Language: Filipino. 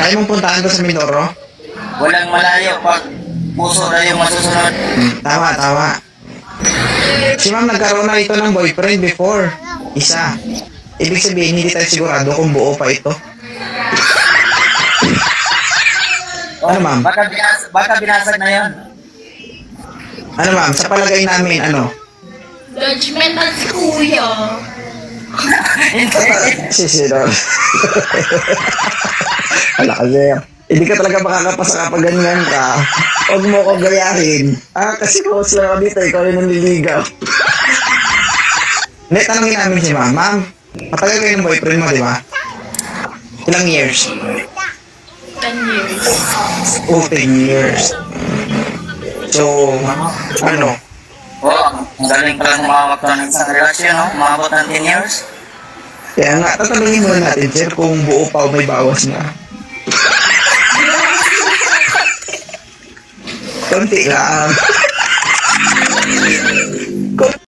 Ayaw mong puntahan ko sa Mindoro? Walang malayo pag puso na yung masusunod. Tama, tama. Si ma'am nagkaroon na ito ng boyfriend before. Isa. Ibig sabihin, hindi tayo sigurado kung buo pa ito. Ano, ma'am? Baka binasag na yun. Ano ma'am, sa palagay namin, ano? Judgmental si kuya. Sisidol. Wala kasi. Hindi ka talaga makakapasa kapag ganyan ka. Huwag mo ko gayahin. Kasi close lang ako dito, ikaw rin ang liligaw. Hindi, tanongin namin si ma'am. Ma'am, matagal kayo ng boyfriend mo, di ba? Ilang years? 10 years. Oh, 10 years. So, ano? Ang galing pala humawak ka ng isang relasyon, no? Umabot ng 10 years. Kaya nga, tatanungin muna natin, sir, kung buo pa o may bawas na. Konti lang.